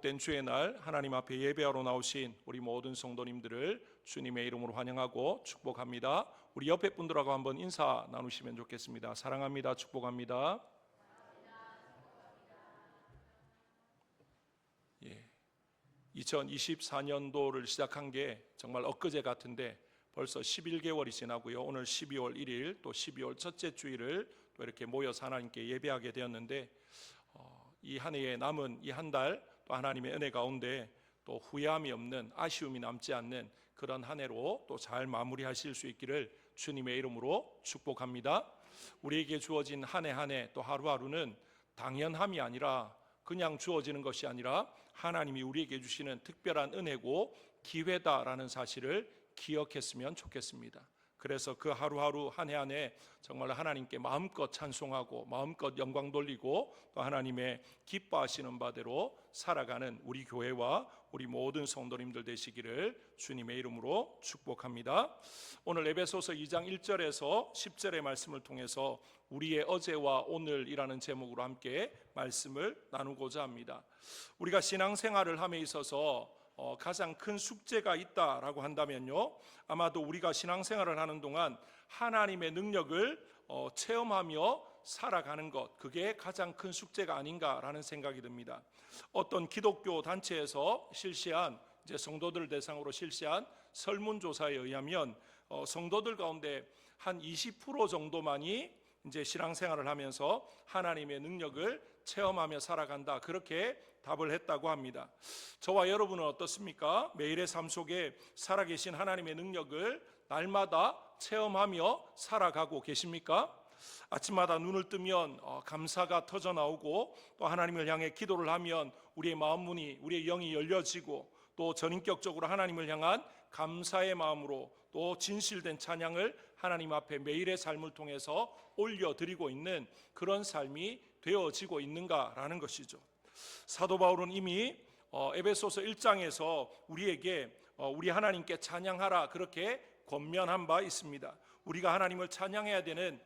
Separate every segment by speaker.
Speaker 1: 복된 주의 날 하나님 앞에 예배하러 나오신 우리 모든 성도님들을 주님의 이름으로 환영하고 축복합니다. 우리 옆에 분들하고 한번 인사 나누시면 좋겠습니다. 사랑합니다. 축복합니다. 2024년도를 시작한 게 정말 엊그제 같은데 벌써 11개월이 지나고요. 오늘 12월 1일 또 12월 첫째 주일을 또 이렇게 모여서 하나님께 예배하게 되었는데 이 한 해에 남은 이 한 달 또 하나님의 은혜 가운데 또 후회함이 없는, 아쉬움이 남지 않는 그런 한 해로 또 잘 마무리하실 수 있기를 주님의 이름으로 축복합니다. 우리에게 주어진 한 해 한 해 또 하루하루는 당연함이 아니라, 그냥 주어지는 것이 아니라 하나님이 우리에게 주시는 특별한 은혜고 기회다라는 사실을 기억했으면 좋겠습니다. 그래서 그 하루하루 한 해 한 해 정말 하나님께 마음껏 찬송하고 마음껏 영광 돌리고 또 하나님의 기뻐하시는 바대로 살아가는 우리 교회와 우리 모든 성도님들 되시기를 주님의 이름으로 축복합니다. 오늘 에베소서 2장 1절에서 10절의 말씀을 통해서 우리의 어제와 오늘이라는 제목으로 함께 말씀을 나누고자 합니다. 우리가 신앙생활을 함에 있어서 가장 큰 숙제가 있다라고 한다면요, 아마도 우리가 신앙생활을 하는 동안 하나님의 능력을 체험하며 살아가는 것, 그게 가장 큰 숙제가 아닌가라는 생각이 듭니다. 어떤 기독교 단체에서 실시한, 이제 성도들 대상으로 실시한 설문조사에 의하면 성도들 가운데 한 20% 정도만이 이제 신앙생활을 하면서 하나님의 능력을 체험하며 살아간다, 그렇게 답을 했다고 합니다. 저와 여러분은 어떻습니까? 매일의 삶 속에 살아계신 하나님의 능력을 날마다 체험하며 살아가고 계십니까? 아침마다 눈을 뜨면 감사가 터져 나오고 또 하나님을 향해 기도를 하면 우리의 마음 문이, 우리의 영이 열려지고 또 전인격적으로 하나님을 향한 감사의 마음으로 또 진실된 찬양을 하나님 앞에 매일의 삶을 통해서 올려드리고 있는 그런 삶이 되어지고 있는가라는 것이죠. 사도 바울은 이미 에베소서 1장에서 우리에게 우리 하나님께 찬양하라, 그렇게 권면한 바 있습니다. 우리가 하나님을 찬양해야 되는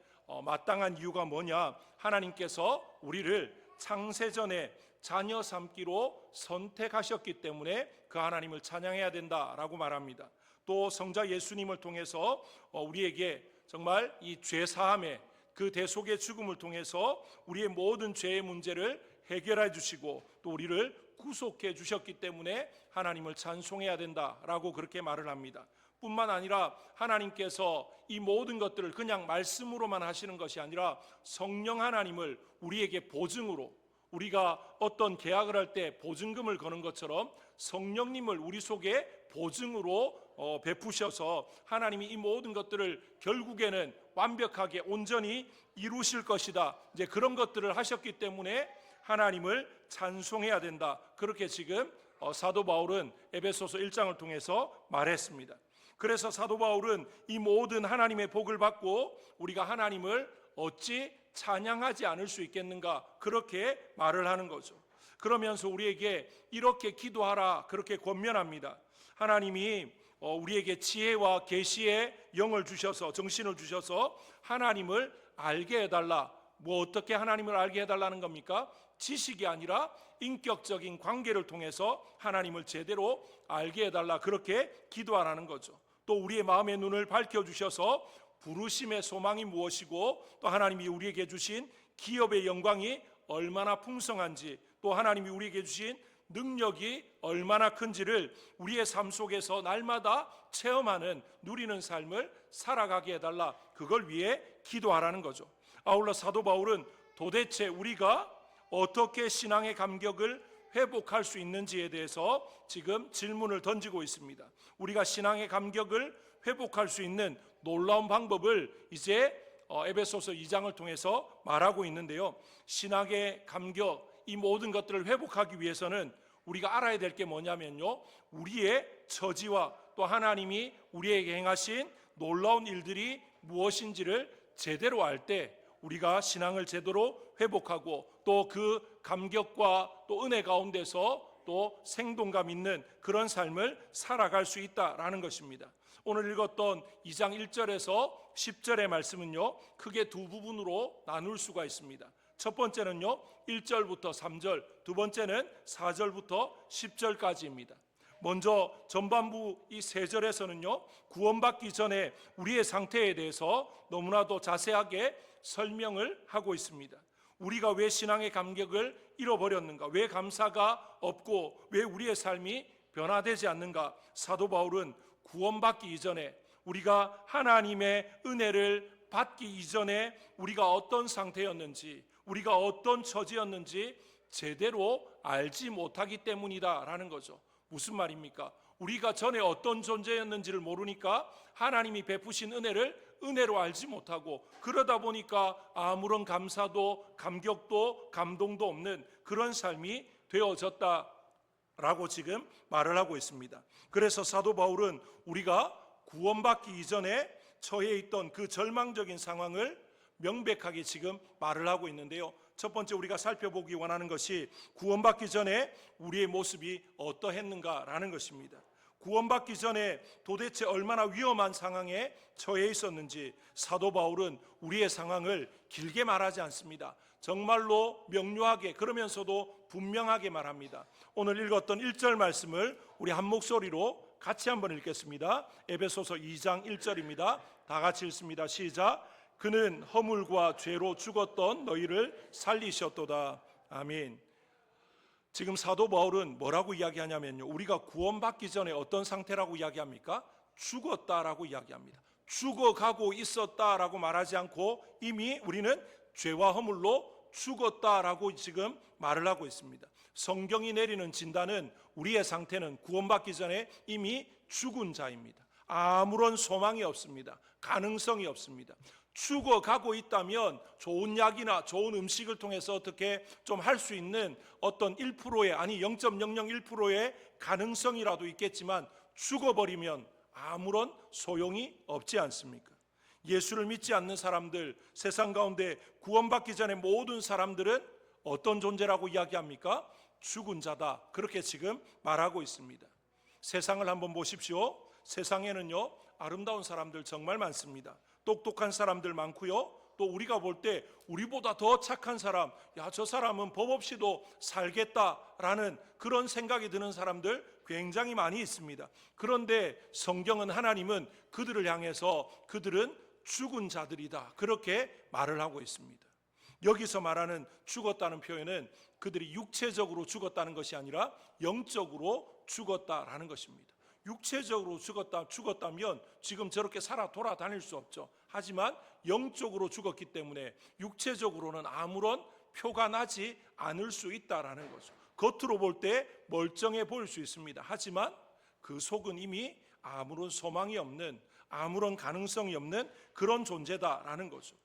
Speaker 1: 마땅한 이유가 뭐냐? 하나님께서 우리를 창세전에 자녀 삼기로 선택하셨기 때문에 그 하나님을 찬양해야 된다라고 말합니다. 또 성자 예수님을 통해서 우리에게 정말 이 죄사함의 그 대속의 죽음을 통해서 우리의 모든 죄의 문제를 해결해 주시고 또 우리를 구속해 주셨기 때문에 하나님을 찬송해야 된다라고 그렇게 말을 합니다. 뿐만 아니라 하나님께서 이 모든 것들을 그냥 말씀으로만 하시는 것이 아니라 성령 하나님을 우리에게 보증으로, 우리가 어떤 계약을 할 때 보증금을 거는 것처럼 성령님을 우리 속에 보증으로 베푸셔서 하나님이 이 모든 것들을 결국에는 완벽하게 온전히 이루실 것이다, 이제 그런 것들을 하셨기 때문에 하나님을 찬송해야 된다, 그렇게 지금 사도 바울은 에베소서 1장을 통해서 말했습니다. 그래서 사도 바울은 이 모든 하나님의 복을 받고 우리가 하나님을 어찌 찬양하지 않을 수 있겠는가, 그렇게 말을 하는 거죠. 그러면서 우리에게 이렇게 기도하라, 그렇게 권면합니다. 하나님이 우리에게 지혜와 계시의 영을 주셔서, 정신을 주셔서 하나님을 알게 해달라. 뭐 어떻게 하나님을 알게 해달라는 겁니까? 지식이 아니라 인격적인 관계를 통해서 하나님을 제대로 알게 해달라, 그렇게 기도하라는 거죠. 또 우리의 마음의 눈을 밝혀주셔서 부르심의 소망이 무엇이고 또 하나님이 우리에게 주신 기업의 영광이 얼마나 풍성한지, 또 하나님이 우리에게 주신 능력이 얼마나 큰지를 우리의 삶 속에서 날마다 체험하는, 누리는 삶을 살아가게 해달라, 그걸 위해 기도하라는 거죠. 아울러 사도 바울은 도대체 우리가 어떻게 신앙의 감격을 회복할 수 있는지에 대해서 지금 질문을 던지고 있습니다. 우리가 신앙의 감격을 회복할 수 있는 놀라운 방법을 이제 에베소서 2장을 통해서 말하고 있는데요, 신앙의 감격, 이 모든 것들을 회복하기 위해서는 우리가 알아야 될 게 뭐냐면요, 우리의 처지와 또 하나님이 우리에게 행하신 놀라운 일들이 무엇인지를 제대로 알 때 우리가 신앙을 제대로 회복하고 또 그 감격과 또 은혜 가운데서 또 생동감 있는 그런 삶을 살아갈 수 있다라는 것입니다. 오늘 읽었던 2장 1절에서 10절의 말씀은요, 크게 두 부분으로 나눌 수가 있습니다. 첫 번째는요 1절부터 3절, 두 번째는 4절부터 10절까지입니다. 먼저 전반부 이 3절에서는요 구원받기 전에 우리의 상태에 대해서 너무나도 자세하게 설명을 하고 있습니다. 우리가 왜 신앙의 감격을 잃어버렸는가, 왜 감사가 없고 왜 우리의 삶이 변화되지 않는가. 사도 바울은 구원받기 이전에, 우리가 하나님의 은혜를 받기 이전에 우리가 어떤 상태였는지, 우리가 어떤 처지였는지 제대로 알지 못하기 때문이다라는 거죠. 무슨 말입니까? 우리가 전에 어떤 존재였는지를 모르니까 하나님이 베푸신 은혜로 알지 못하고, 그러다 보니까 아무런 감사도 감격도 감동도 없는 그런 삶이 되어졌다라고 지금 말을 하고 있습니다. 그래서 사도 바울은 우리가 구원받기 이전에 처해 있던 그 절망적인 상황을 명백하게 지금 말을 하고 있는데요, 첫 번째 우리가 살펴보기 원하는 것이 구원받기 전에 우리의 모습이 어떠했는가라는 것입니다. 구원받기 전에 도대체 얼마나 위험한 상황에 처해 있었는지 사도 바울은 우리의 상황을 길게 말하지 않습니다. 정말로 명료하게, 그러면서도 분명하게 말합니다. 오늘 읽었던 1절 말씀을 우리 한 목소리로 같이 한번 읽겠습니다. 에베소서 2장 1절입니다. 다 같이 읽습니다. 시작. 그는 허물과 죄로 죽었던 너희를 살리셨도다. 아멘. 지금 사도 바울은 뭐라고 이야기하냐면요, 우리가 구원받기 전에 어떤 상태라고 이야기합니까? 죽었다라고 이야기합니다. 죽어가고 있었다라고 말하지 않고 이미 우리는 죄와 허물로 죽었다라고 지금 말을 하고 있습니다. 성경이 내리는 진단은 우리의 상태는 구원받기 전에 이미 죽은 자입니다. 아무런 소망이 없습니다. 가능성이 없습니다. 죽어가고 있다면 좋은 약이나 좋은 음식을 통해서 어떻게 좀 할 수 있는 어떤 1%의, 아니 0.001%의 가능성이라도 있겠지만 죽어버리면 아무런 소용이 없지 않습니까? 예수를 믿지 않는 사람들, 세상 가운데 구원받기 전에 모든 사람들은 어떤 존재라고 이야기합니까? 죽은 자다, 그렇게 지금 말하고 있습니다. 세상을 한번 보십시오. 세상에는요 아름다운 사람들 정말 많습니다. 똑똑한 사람들 많고요, 또 우리가 볼 때 우리보다 더 착한 사람, 야, 저 사람은 법 없이도 살겠다라는 그런 생각이 드는 사람들 굉장히 많이 있습니다. 그런데 성경은, 하나님은 그들을 향해서 그들은 죽은 자들이다, 그렇게 말을 하고 있습니다. 여기서 말하는 죽었다는 표현은 그들이 육체적으로 죽었다는 것이 아니라 영적으로 죽었다라는 것입니다. 육체적으로 죽었다면 지금 저렇게 살아 돌아다닐 수 없죠. 하지만 영적으로 죽었기 때문에 육체적으로는 아무런 표가 나지 않을 수 있다라는 거죠. 겉으로 볼 때 멀쩡해 보일 수 있습니다. 하지만 그 속은 이미 아무런 소망이 없는, 아무런 가능성이 없는 그런 존재다라는 거죠.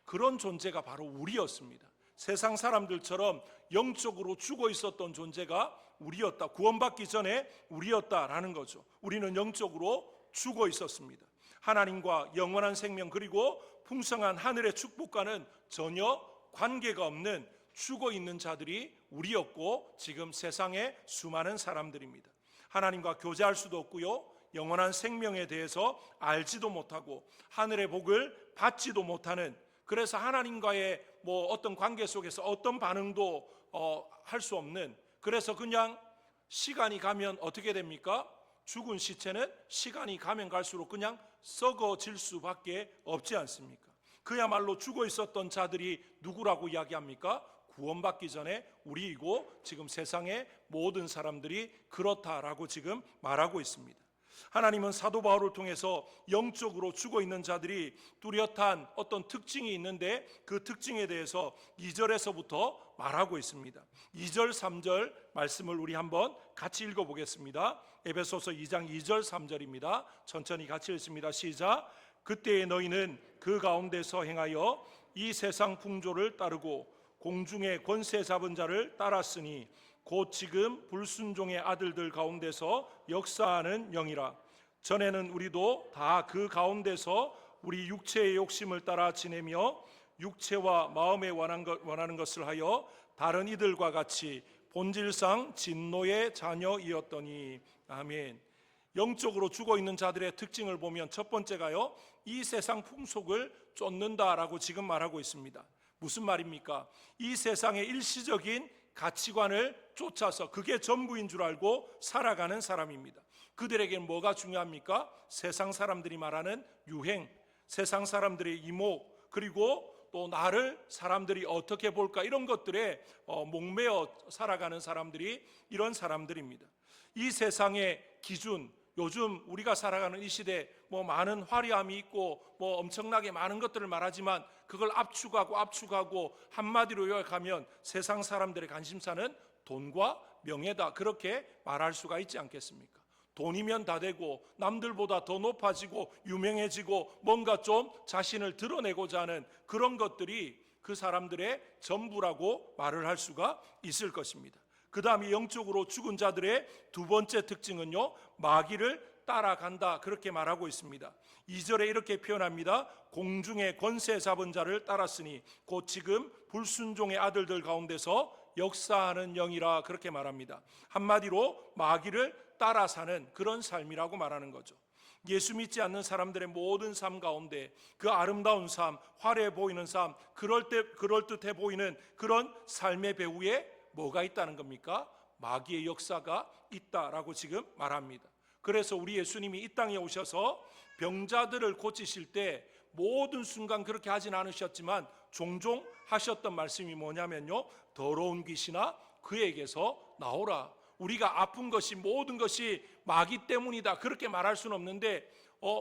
Speaker 1: 그런 존재가 바로 우리였습니다. 세상 사람들처럼 영적으로 죽어 있었던 존재가 우리였다. 구원받기 전에 우리였다라는 거죠. 우리는 영적으로 죽어 있었습니다. 하나님과 영원한 생명, 그리고 풍성한 하늘의 축복과는 전혀 관계가 없는 죽어 있는 자들이 우리였고, 지금 세상의 수많은 사람들입니다. 하나님과 교제할 수도 없고요, 영원한 생명에 대해서 알지도 못하고 하늘의 복을 받지도 못하는, 그래서 하나님과의 어떤 관계 속에서 어떤 반응도 할 수 없는, 그래서 그냥 시간이 가면 어떻게 됩니까? 죽은 시체는 시간이 가면 갈수록 그냥 썩어질 수밖에 없지 않습니까? 그야말로 죽어 있었던 자들이 누구라고 이야기합니까? 구원받기 전에 우리이고, 지금 세상의 모든 사람들이 그렇다라고 지금 말하고 있습니다. 하나님은 사도 바울을 통해서 영적으로 죽어 있는 자들이 뚜렷한 어떤 특징이 있는데, 그 특징에 대해서 2절에서부터 말하고 있습니다. 2절 3절 말씀을 우리 한번 같이 읽어보겠습니다. 에베소서 2장 2절 3절입니다. 천천히 같이 읽습니다. 시작. 그때에 너희는 그 가운데서 행하여 이 세상 풍조를 따르고 공중의 권세 잡은 자를 따랐으니 곧 지금 불순종의 아들들 가운데서 역사하는 영이라. 전에는 우리도 다 그 가운데서 우리 육체의 욕심을 따라 지내며 육체와 마음에 원하는 것을 하여 다른 이들과 같이 본질상 진노의 자녀이었더니. 아멘. 영적으로 죽어 있는 자들의 특징을 보면 첫 번째가요, 이 세상 풍속을 쫓는다라고 지금 말하고 있습니다. 무슨 말입니까? 이 세상의 일시적인 가치관을 쫓아서 그게 전부인 줄 알고 살아가는 사람입니다. 그들에게는 뭐가 중요합니까? 세상 사람들이 말하는 유행, 세상 사람들의 이목, 그리고 또 나를 사람들이 어떻게 볼까, 이런 것들에 목매어 살아가는 사람들이 이런 사람들입니다. 이 세상의 기준, 요즘 우리가 살아가는 이 시대 많은 화려함이 있고 엄청나게 많은 것들을 말하지만 그걸 압축하고 한마디로 요약하면 세상 사람들의 관심사는 돈과 명예다, 그렇게 말할 수가 있지 않겠습니까? 돈이면 다 되고 남들보다 더 높아지고 유명해지고 뭔가 좀 자신을 드러내고자 하는 그런 것들이 그 사람들의 전부라고 말을 할 수가 있을 것입니다. 그 다음에 영적으로 죽은 자들의 두 번째 특징은요, 마귀를 따라간다, 그렇게 말하고 있습니다. 2절에 이렇게 표현합니다. 공중의 권세 잡은 자를 따랐으니 곧 지금 불순종의 아들들 가운데서 역사하는 영이라, 그렇게 말합니다. 한마디로 마귀를 따라 사는 그런 삶이라고 말하는 거죠. 예수 믿지 않는 사람들의 모든 삶 가운데 그 아름다운 삶, 화려해 보이는 삶, 그럴듯해 보이는 그런 삶의 배후에 뭐가 있다는 겁니까? 마귀의 역사가 있다라고 지금 말합니다. 그래서 우리 예수님이 이 땅에 오셔서 병자들을 고치실 때 모든 순간 그렇게 하진 않으셨지만 종종 하셨던 말씀이 뭐냐면요, 더러운 귀신아 그에게서 나오라. 우리가 아픈 것이 모든 것이 마귀 때문이다, 그렇게 말할 수는 없는데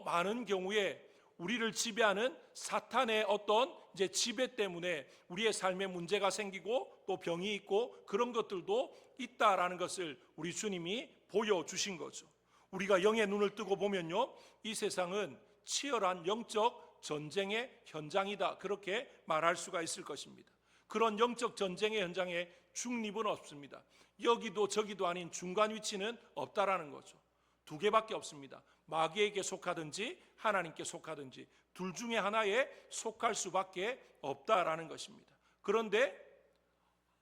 Speaker 1: 많은 경우에 우리를 지배하는 사탄의 어떤 지배 때문에 우리의 삶에 문제가 생기고 또 병이 있고 그런 것들도 있다라는 것을 우리 주님이 보여주신 거죠. 우리가 영의 눈을 뜨고 보면요, 이 세상은 치열한 영적 전쟁의 현장이다, 그렇게 말할 수가 있을 것입니다. 그런 영적 전쟁의 현장에 중립은 없습니다. 여기도 저기도 아닌 중간 위치는 없다라는 거죠. 두 개밖에 없습니다. 마귀에게 속하든지 하나님께 속하든지 둘 중에 하나에 속할 수밖에 없다라는 것입니다. 그런데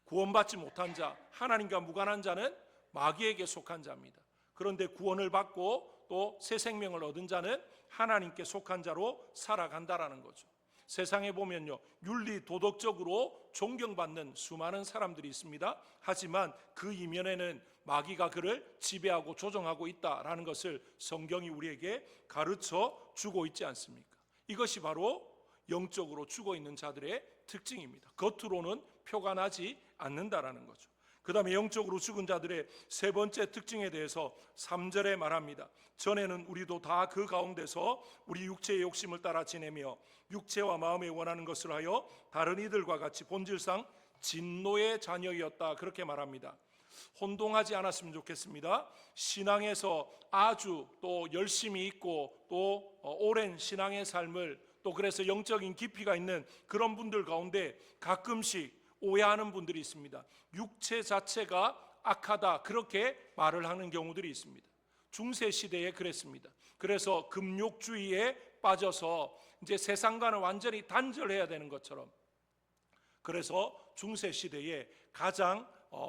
Speaker 1: 구원받지 못한 자, 하나님과 무관한 자는 마귀에게 속한 자입니다. 그런데 구원을 받고 또 새 생명을 얻은 자는 하나님께 속한 자로 살아간다라는 거죠. 세상에 보면요, 윤리 도덕적으로 존경받는 수많은 사람들이 있습니다. 하지만 그 이면에는 마귀가 그를 지배하고 조종하고 있다라는 것을 성경이 우리에게 가르쳐 주고 있지 않습니까? 이것이 바로 영적으로 죽어 있는 자들의 특징입니다. 겉으로는 표가 나지 않는다라는 거죠. 그 다음에 영적으로 죽은 자들의 세 번째 특징에 대해서 3절에 말합니다. 전에는 우리도 다 그 가운데서 우리 육체의 욕심을 따라 지내며 육체와 마음에 원하는 것을 하여 다른 이들과 같이 본질상 진노의 자녀였다, 그렇게 말합니다. 혼동하지 않았으면 좋겠습니다. 신앙에서 아주 또 열심히 있고 또 오랜 신앙의 삶을 또 그래서 영적인 깊이가 있는 그런 분들 가운데 가끔씩 오해하는 분들이 있습니다. 육체 자체가 악하다, 그렇게 말을 하는 경우들이 있습니다. 중세 시대에 그랬습니다. 그래서 금욕주의에 빠져서 이제 세상과는 완전히 단절해야 되는 것처럼, 그래서 중세 시대에 가장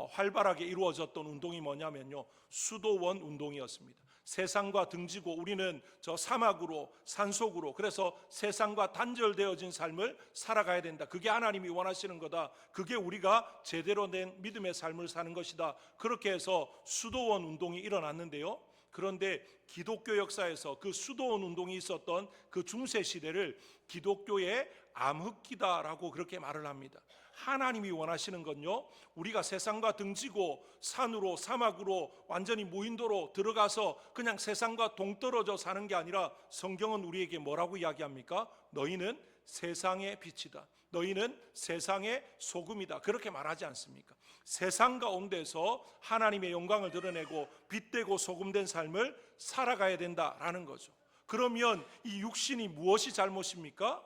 Speaker 1: 활발하게 이루어졌던 운동이 뭐냐면요, 수도원 운동이었습니다. 세상과 등지고 우리는 저 사막으로 산속으로, 그래서 세상과 단절되어진 삶을 살아가야 된다. 그게 하나님이 원하시는 거다. 그게 우리가 제대로 된 믿음의 삶을 사는 것이다. 그렇게 해서 수도원 운동이 일어났는데요. 그런데 기독교 역사에서 그 수도원 운동이 있었던 그 중세 시대를 기독교의 암흑기다라고 그렇게 말을 합니다. 하나님이 원하시는 건요, 우리가 세상과 등지고 산으로 사막으로 완전히 무인도로 들어가서 그냥 세상과 동떨어져 사는 게 아니라 성경은 우리에게 뭐라고 이야기합니까? 너희는 세상의 빛이다, 너희는 세상의 소금이다, 그렇게 말하지 않습니까? 세상 가운데서 하나님의 영광을 드러내고 빛되고 소금된 삶을 살아가야 된다라는 거죠. 그러면 이 육신이 무엇이 잘못입니까?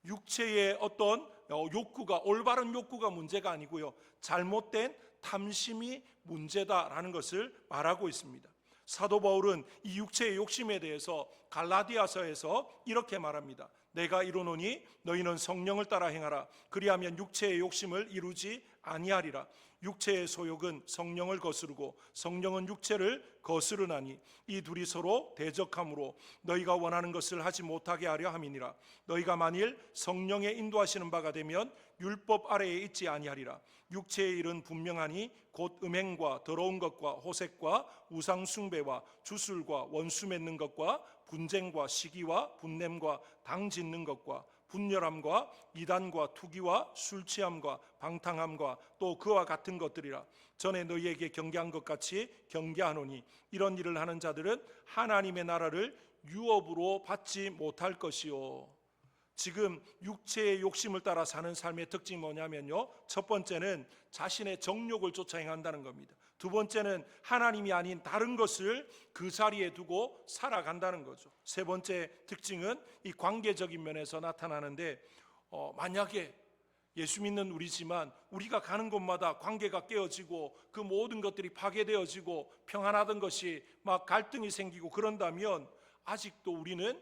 Speaker 1: 육체의 어떤 욕구가, 올바른 욕구가 문제가 아니고요, 잘못된 탐심이 문제다라는 것을 말하고 있습니다. 사도 바울은 이 육체의 욕심에 대해서 갈라디아서에서 이렇게 말합니다. 내가 이르노니 너희는 성령을 따라 행하라. 그리하면 육체의 욕심을 이루지 아니하리라. 육체의 소욕은 성령을 거스르고 성령은 육체를 거스르나니 이 둘이 서로 대적함으로 너희가 원하는 것을 하지 못하게 하려 함이니라. 너희가 만일 성령의 인도하시는 바가 되면 율법 아래에 있지 아니하리라. 육체의 일은 분명하니 곧 음행과 더러운 것과 호색과 우상 숭배와 주술과 원수 맺는 것과 분쟁과 시기와 분냄과 당 짓는 것과 분열함과 이단과 투기와 술 취함과 방탕함과 또 그와 같은 것들이라. 전에 너희에게 경계한 것 같이 경계하노니 이런 일을 하는 자들은 하나님의 나라를 유업으로 받지 못할 것이요. 지금 육체의 욕심을 따라 사는 삶의 특징이 뭐냐면요, 첫 번째는 자신의 정욕을 쫓아 행한다는 겁니다. 두 번째는 하나님이 아닌 다른 것을 그 자리에 두고 살아간다는 거죠. 세 번째 특징은 이 관계적인 면에서 나타나는데, 만약에 예수 믿는 우리지만 우리가 가는 곳마다 관계가 깨어지고 그 모든 것들이 파괴되어지고 평안하던 것이 막 갈등이 생기고 그런다면 아직도 우리는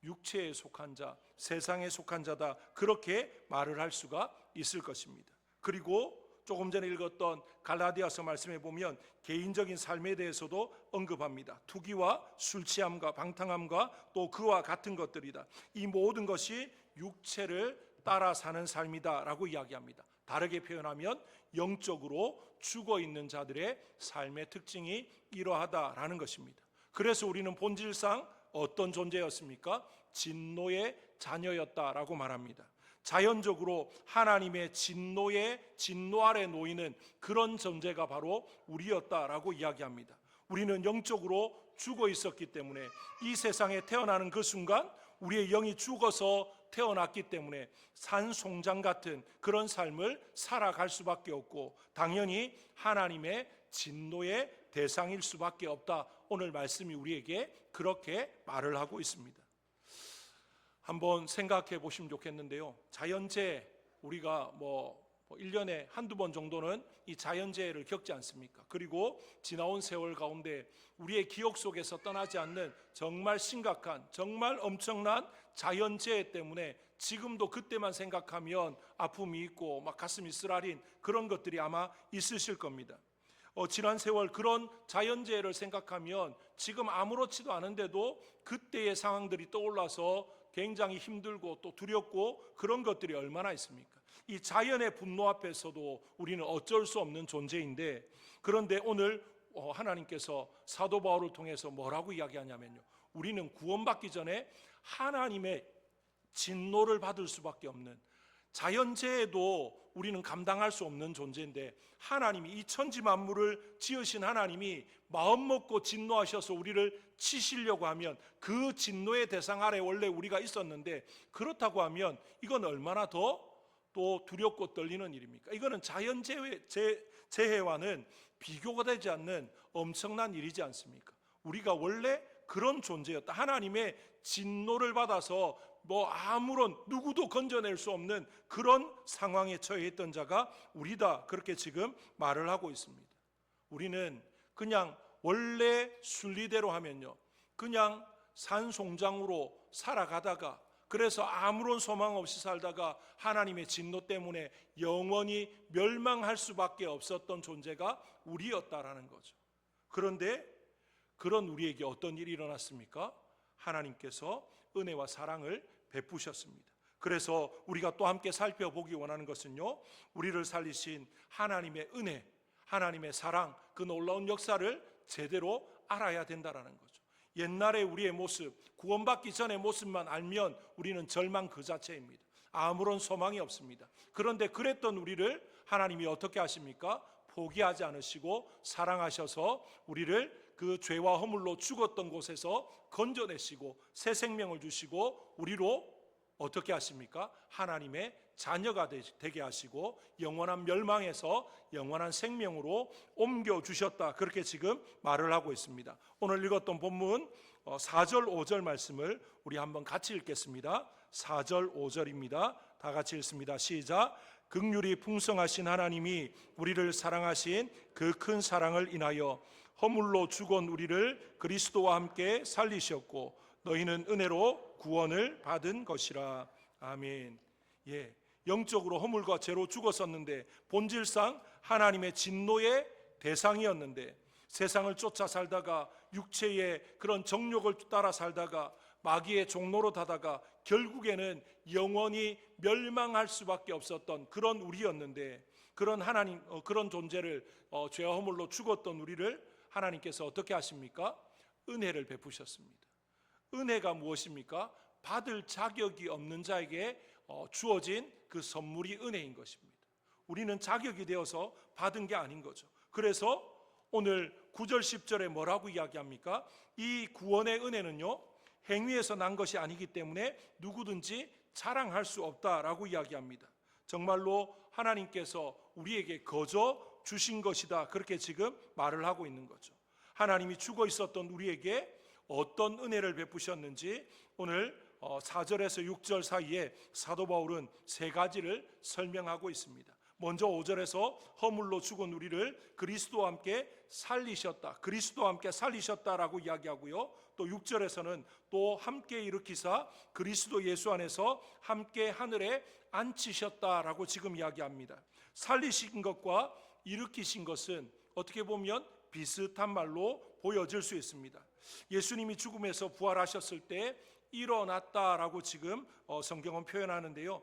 Speaker 1: 육체에 속한 자, 세상에 속한 자다, 그렇게 말을 할 수가 있을 것입니다. 그리고 조금 전에 읽었던 갈라디아서 말씀에 보면 개인적인 삶에 대해서도 언급합니다. 투기와 술 취함과 방탕함과 또 그와 같은 것들이다. 이 모든 것이 육체를 따라 사는 삶이다 라고 이야기합니다. 다르게 표현하면 영적으로 죽어있는 자들의 삶의 특징이 이러하다라는 것입니다. 그래서 우리는 본질상 어떤 존재였습니까? 진노의 자녀였다라고 말합니다. 자연적으로 하나님의 진노 아래 놓이는 그런 존재가 바로 우리였다라고 이야기합니다. 우리는 영적으로 죽어 있었기 때문에 이 세상에 태어나는 그 순간 우리의 영이 죽어서 태어났기 때문에 산송장 같은 그런 삶을 살아갈 수밖에 없고 당연히 하나님의 진노의 대상일 수밖에 없다. 오늘 말씀이 우리에게 그렇게 말을 하고 있습니다. 한번 생각해 보시면 좋겠는데요, 자연재해, 우리가 1년에 한두 번 정도는 이 자연재해를 겪지 않습니까? 그리고 지나온 세월 가운데 우리의 기억 속에서 떠나지 않는 정말 심각한, 정말 엄청난 자연재해 때문에 지금도 그때만 생각하면 아픔이 있고 막 가슴이 쓰라린 그런 것들이 아마 있으실 겁니다. 지난 세월 그런 자연재해를 생각하면 지금 아무렇지도 않은데도 그때의 상황들이 떠올라서 굉장히 힘들고 또 두렵고 그런 것들이 얼마나 있습니까? 이 자연의 분노 앞에서도 우리는 어쩔 수 없는 존재인데, 그런데 오늘 하나님께서 사도 바울을 통해서 뭐라고 이야기하냐면요, 우리는 구원받기 전에 하나님의 진노를 받을 수밖에 없는, 자연재해도 우리는 감당할 수 없는 존재인데 하나님이 이 천지 만물을 지으신 하나님이 마음먹고 진노하셔서 우리를 치시려고 하면 그 진노의 대상 아래 원래 우리가 있었는데, 그렇다고 하면 이건 얼마나 더 또 두렵고 떨리는 일입니까? 이거는 자연재해와는 비교가 되지 않는 엄청난 일이지 않습니까? 우리가 원래 그런 존재였다. 하나님의 진노를 받아서 아무런 누구도 건져낼 수 없는 그런 상황에 처해 있던 자가 우리다, 그렇게 지금 말을 하고 있습니다. 우리는 그냥 원래 순리대로 하면요, 그냥 산송장으로 살아가다가, 그래서 아무런 소망 없이 살다가 하나님의 진노 때문에 영원히 멸망할 수밖에 없었던 존재가 우리였다라는 거죠. 그런데 그런 우리에게 어떤 일이 일어났습니까? 하나님께서 은혜와 사랑을 베푸셨습니다. 그래서 우리가 또 함께 살펴보기 원하는 것은요, 우리를 살리신 하나님의 은혜, 하나님의 사랑, 그 놀라운 역사를 제대로 알아야 된다라는 거죠. 옛날에 우리의 모습, 구원받기 전의 모습만 알면 우리는 절망 그 자체입니다. 아무런 소망이 없습니다. 그런데 그랬던 우리를 하나님이 어떻게 하십니까? 포기하지 않으시고 사랑하셔서 우리를 그 죄와 허물로 죽었던 곳에서 건져내시고 새 생명을 주시고 우리로 어떻게 하십니까? 하나님의 자녀가 되게 하시고 영원한 멸망에서 영원한 생명으로 옮겨주셨다, 그렇게 지금 말을 하고 있습니다. 오늘 읽었던 본문 4절 5절 말씀을 우리 한번 같이 읽겠습니다. 4절 5절입니다. 다 같이 읽습니다. 시작. 긍휼이 풍성하신 하나님이 우리를 사랑하신 그 큰 사랑을 인하여 허물로 죽은 우리를 그리스도와 함께 살리셨고 너희는 은혜로 구원을 받은 것이라. 아멘. 예, 영적으로 허물과 죄로 죽었었는데 본질상 하나님의 진노의 대상이었는데 세상을 쫓아 살다가 육체의 그런 정욕을 따라 살다가 마귀의 종로로 타다가 결국에는 영원히 멸망할 수밖에 없었던 그런 우리였는데, 그런 하나님, 그런 존재를 죄와 허물로 죽었던 우리를 하나님께서 어떻게 하십니까? 은혜를 베푸셨습니다. 은혜가 무엇입니까? 받을 자격이 없는 자에게 주어진 그 선물이 은혜인 것입니다. 우리는 자격이 되어서 받은 게 아닌 거죠. 그래서 오늘 9절 10절에 뭐라고 이야기합니까? 이 구원의 은혜는요, 행위에서 난 것이 아니기 때문에 누구든지 자랑할 수 없다라고 이야기합니다. 정말로 하나님께서 우리에게 거저 주신 것이다, 그렇게 지금 말을 하고 있는 거죠. 하나님이 죽어 있었던 우리에게 어떤 은혜를 베푸셨는지 오늘 4절에서 6절 사이에 사도 바울은 세 가지를 설명하고 있습니다. 먼저 5절에서 허물로 죽은 우리를 그리스도와 함께 살리셨다, 그리스도와 함께 살리셨다라고 이야기하고요. 또 6절에서는 또 함께 일으키사 그리스도 예수 안에서 함께 하늘에 앉히셨다라고 지금 이야기합니다. 살리신 것과 일으키신 것은 어떻게 보면 비슷한 말로 보여질 수 있습니다. 예수님이 죽음에서 부활하셨을 때 일어났다라고 지금 성경은 표현하는데요,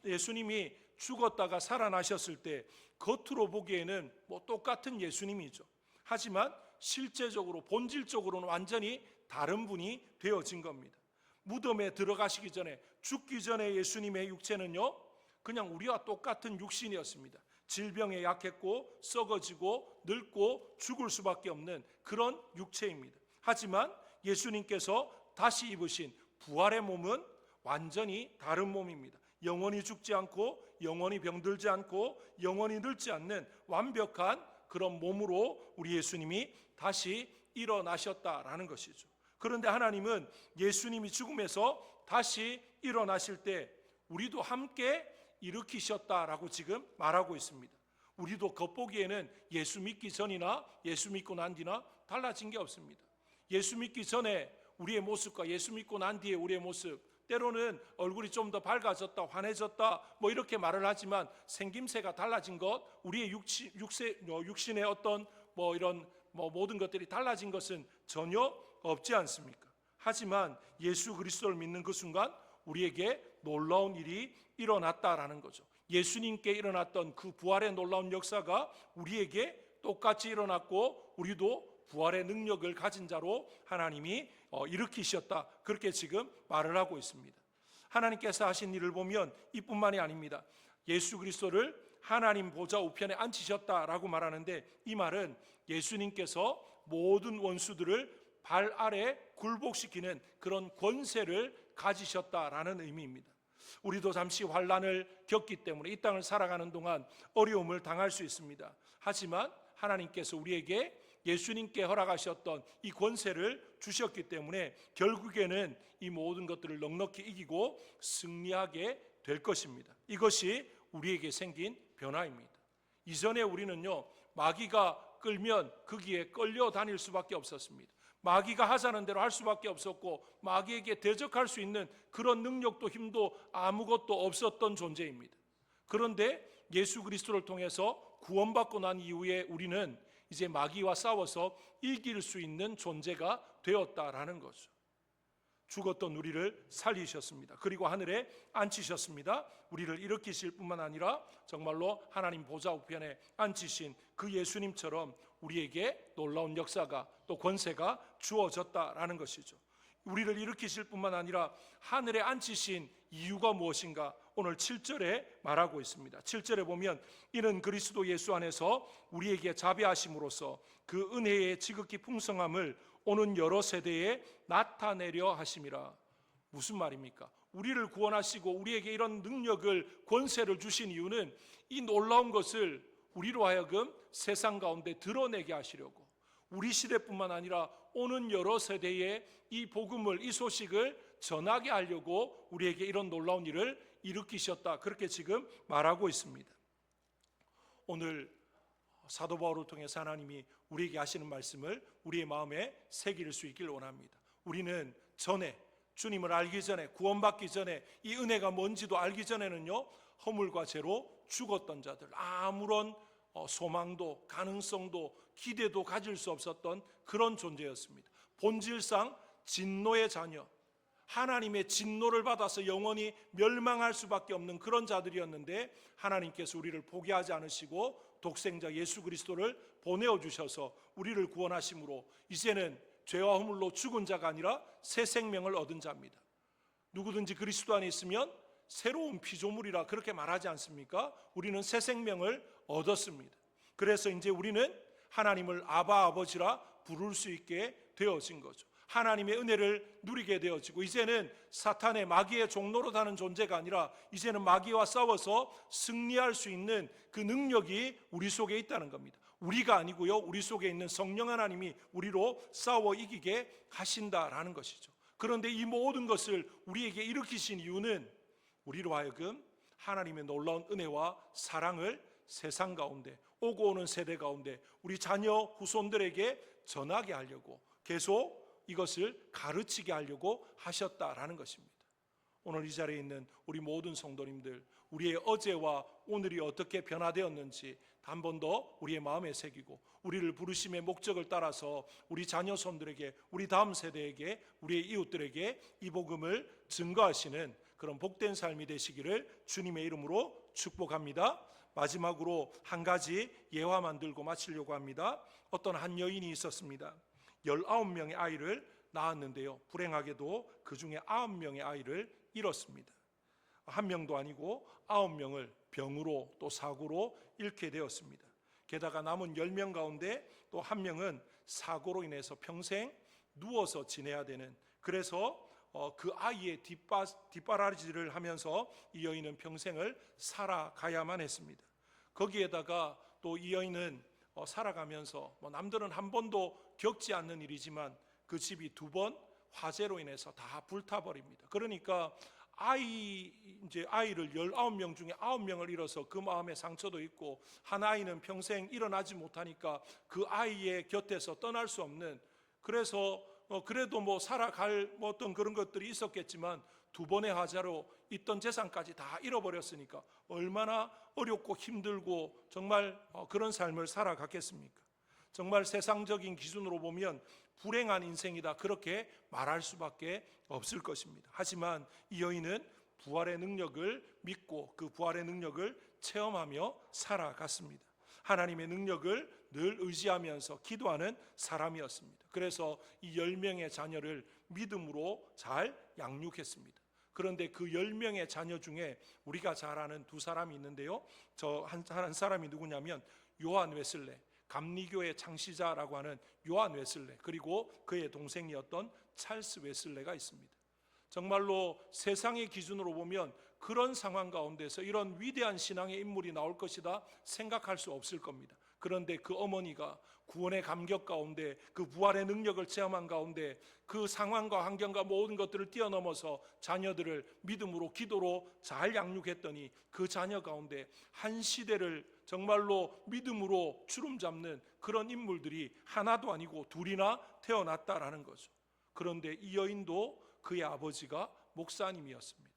Speaker 1: 예수님이 죽었다가 살아나셨을 때 겉으로 보기에는 똑같은 예수님이죠. 하지만 실제적으로 본질적으로는 완전히 다른 분이 되어진 겁니다. 무덤에 들어가시기 전에, 죽기 전에 예수님의 육체는요, 그냥 우리와 똑같은 육신이었습니다. 질병에 약했고 썩어지고 늙고 죽을 수밖에 없는 그런 육체입니다. 하지만 예수님께서 다시 입으신 부활의 몸은 완전히 다른 몸입니다. 영원히 죽지 않고 영원히 병들지 않고 영원히 늙지 않는 완벽한 그런 몸으로 우리 예수님이 다시 일어나셨다라는 것이죠. 그런데 하나님은 예수님이 죽음에서 다시 일어나실 때 우리도 함께 일으키셨다라고 지금 말하고 있습니다. 우리도 겉보기에는 예수 믿기 전이나 예수 믿고 난 뒤나 달라진 게 없습니다. 예수 믿기 전에 우리의 모습과 예수 믿고 난 뒤에 우리의 모습, 때로는 얼굴이 좀 더 밝아졌다, 환해졌다 이렇게 말을 하지만 생김새가 달라진 것, 우리의 육신의 어떤 이런 모든 것들이 달라진 것은 전혀 없지 않습니까? 하지만 예수 그리스도를 믿는 그 순간 우리에게 놀라운 일이 일어났다라는 거죠. 예수님께 일어났던 그 부활의 놀라운 역사가 우리에게 똑같이 일어났고 우리도 부활의 능력을 가진 자로 하나님이 일으키셨다, 그렇게 지금 말을 하고 있습니다. 하나님께서 하신 일을 보면 이뿐만이 아닙니다. 예수 그리스도를 하나님 보좌 우편에 앉히셨다라고 말하는데, 이 말은 예수님께서 모든 원수들을 발 아래 굴복시키는 그런 권세를 가지셨다라는 의미입니다. 우리도 잠시 환난을 겪기 때문에 이 땅을 살아가는 동안 어려움을 당할 수 있습니다. 하지만 하나님께서 우리에게 예수님께 허락하셨던 이 권세를 주셨기 때문에 결국에는 이 모든 것들을 넉넉히 이기고 승리하게 될 것입니다. 이것이 우리에게 생긴 변화입니다. 이전에 우리는요, 마귀가 끌면 거기에 끌려 다닐 수밖에 없었습니다. 마귀가 하자는 대로 할 수밖에 없었고 마귀에게 대적할 수 있는 그런 능력도 힘도 아무것도 없었던 존재입니다. 그런데 예수 그리스도를 통해서 구원받고 난 이후에 우리는 이제 마귀와 싸워서 이길 수 있는 존재가 되었다라는 거죠. 죽었던 우리를 살리셨습니다. 그리고 하늘에 앉히셨습니다. 우리를 일으키실 뿐만 아니라 정말로 하나님 보좌 우편에 앉히신 그 예수님처럼 우리에게 놀라운 역사가 또 권세가 주어졌다라는 것이죠. 우리를 일으키실 뿐만 아니라 하늘에 앉히신 이유가 무엇인가 오늘 7절에 말하고 있습니다. 7절에 보면 이는 그리스도 예수 안에서 우리에게 자비하심으로써 그 은혜의 지극히 풍성함을 오는 여러 세대에 나타내려 하심이라. 무슨 말입니까? 우리를 구원하시고 우리에게 이런 능력을, 권세를 주신 이유는 이 놀라운 것을 우리로 하여금 세상 가운데 드러내게 하시려고, 우리 시대뿐만 아니라 오는 여러 세대에 이 복음을, 이 소식을 전하게 하려고 우리에게 이런 놀라운 일을 일으키셨다, 그렇게 지금 말하고 있습니다. 오늘 사도 바울을 통해서 하나님이 우리에게 하시는 말씀을 우리의 마음에 새길 수 있기를 원합니다. 우리는 전에, 주님을 알기 전에, 구원받기 전에, 이 은혜가 뭔지도 알기 전에는요, 허물과 죄로 죽었던 자들, 아무런 소망도 가능성도 기대도 가질 수 없었던 그런 존재였습니다. 본질상 진노의 자녀, 하나님의 진노를 받아서 영원히 멸망할 수밖에 없는 그런 자들이었는데 하나님께서 우리를 포기하지 않으시고 독생자 예수 그리스도를 보내어 주셔서 우리를 구원하심으로 이제는 죄와 허물로 죽은 자가 아니라 새 생명을 얻은 자입니다. 누구든지 그리스도 안에 있으면 새로운 피조물이라 그렇게 말하지 않습니까? 우리는 새 생명을 얻었습니다. 그래서 이제 우리는 하나님을 아바 아버지라 부를 수 있게 되어진 거죠. 하나님의 은혜를 누리게 되어지고 이제는 사탄의 마귀의 종로로 다는 존재가 아니라 이제는 마귀와 싸워서 승리할 수 있는 그 능력이 우리 속에 있다는 겁니다. 우리가 아니고요, 우리 속에 있는 성령 하나님이 우리로 싸워 이기게 하신다라는 것이죠. 그런데 이 모든 것을 우리에게 일으키신 이유는 우리로 하여금 하나님의 놀라운 은혜와 사랑을 세상 가운데, 오고 오는 세대 가운데 우리 자녀 후손들에게 전하게 하려고, 계속 이것을 가르치게 하려고 하셨다라는 것입니다. 오늘 이 자리에 있는 우리 모든 성도님들, 우리의 어제와 오늘이 어떻게 변화되었는지 한 번 더 우리의 마음에 새기고, 우리를 부르심의 목적을 따라서 우리 자녀손들에게, 우리 다음 세대에게, 우리의 이웃들에게 이 복음을 증거하시는 그런 복된 삶이 되시기를 주님의 이름으로 축복합니다. 마지막으로 한 가지 예화만 들고 마치려고 합니다. 어떤 한 여인이 있었습니다. 19명의 아이를 낳았는데요, 불행하게도 그 중에 9명의 아이를 잃었습니다. 한 명도 아니고 9명을 병으로 또 사고로 잃게 되었습니다. 게다가 남은 10명 가운데 또 한 명은 사고로 인해서 평생 누워서 지내야 되는, 그래서 그 아이의 뒷바라지를 하면서 이 여인은 평생을 살아가야만 했습니다. 거기에다가 또 이 여인은 살아가면서 남들은 한 번도 겪지 않는 일이지만 그 집이 2번 화재로 인해서 다 불타버립니다. 그러니까 아이를 19명 중에 9명을 잃어서 그 마음의 상처도 있고, 한 아이는 평생 일어나지 못하니까 그 아이의 곁에서 떠날 수 없는, 그래서 그래도 살아갈 어떤 그런 것들이 있었겠지만 2번의 화재로 있던 재산까지 다 잃어버렸으니까 얼마나 어렵고 힘들고 정말 그런 삶을 살아갔겠습니까? 정말 세상적인 기준으로 보면 불행한 인생이다, 그렇게 말할 수밖에 없을 것입니다. 하지만 이 여인은 부활의 능력을 믿고 그 부활의 능력을 체험하며 살아갔습니다. 하나님의 능력을 늘 의지하면서 기도하는 사람이었습니다. 그래서 이 10명의 자녀를 믿음으로 잘 양육했습니다. 그런데 그 10명의 자녀 중에 우리가 잘 아는 2사람이 있는데요, 저 한 사람이 누구냐면 요한 웨슬레, 감리교의 창시자라고 하는 요한 웨슬레, 그리고 그의 동생이었던 찰스 웨슬레가 있습니다. 정말로 세상의 기준으로 보면 그런 상황 가운데서 이런 위대한 신앙의 인물이 나올 것이다 생각할 수 없을 겁니다. 그런데 그 어머니가 구원의 감격 가운데, 그 부활의 능력을 체험한 가운데 그 상황과 환경과 모든 것들을 뛰어넘어서 자녀들을 믿음으로 기도로 잘 양육했더니 그 자녀 가운데 한 시대를 정말로 믿음으로 주름 잡는 그런 인물들이 하나도 아니고 2이나 태어났다라는 거죠. 그런데 이 여인도 그의 아버지가 목사님이었습니다.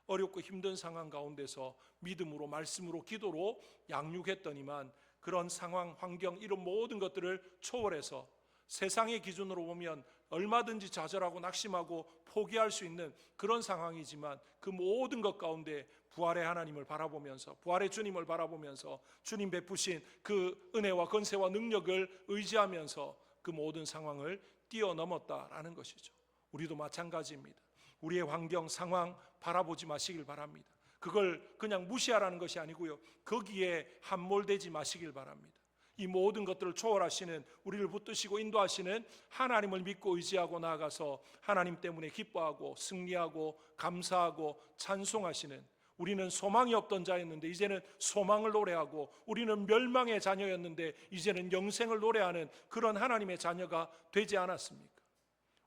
Speaker 1: 어렵고 힘든 상황 가운데서 믿음으로, 말씀으로, 기도로 양육했더니만 그런 상황, 환경, 이런 모든 것들을 초월해서 세상의 기준으로 보면 얼마든지 좌절하고 낙심하고 포기할 수 있는 그런 상황이지만 그 모든 것 가운데 부활의 하나님을 바라보면서, 부활의 주님을 바라보면서 주님 베푸신 그 은혜와 권세와 능력을 의지하면서 그 모든 상황을 뛰어넘었다라는 것이죠. 우리도 마찬가지입니다. 우리의 환경, 상황 바라보지 마시길 바랍니다. 그걸 그냥 무시하라는 것이 아니고요, 거기에 함몰되지 마시길 바랍니다. 이 모든 것들을 초월하시는, 우리를 붙드시고 인도하시는 하나님을 믿고 의지하고 나아가서 하나님 때문에 기뻐하고 승리하고 감사하고 찬송하시는, 우리는 소망이 없던 자였는데 이제는 소망을 노래하고, 우리는 멸망의 자녀였는데 이제는 영생을 노래하는 그런 하나님의 자녀가 되지 않았습니까?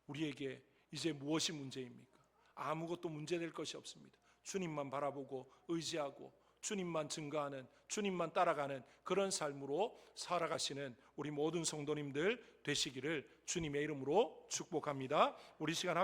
Speaker 1: 우리에게 이제 무엇이 문제입니까? 아무것도 문제될 것이 없습니다. 주님만 바라보고 의지하고 주님만 증거하는, 주님만 따라가는 그런 삶으로 살아가시는 우리 모든 성도님들 되시기를 주님의 이름으로 축복합니다. 우리 시간 합시다.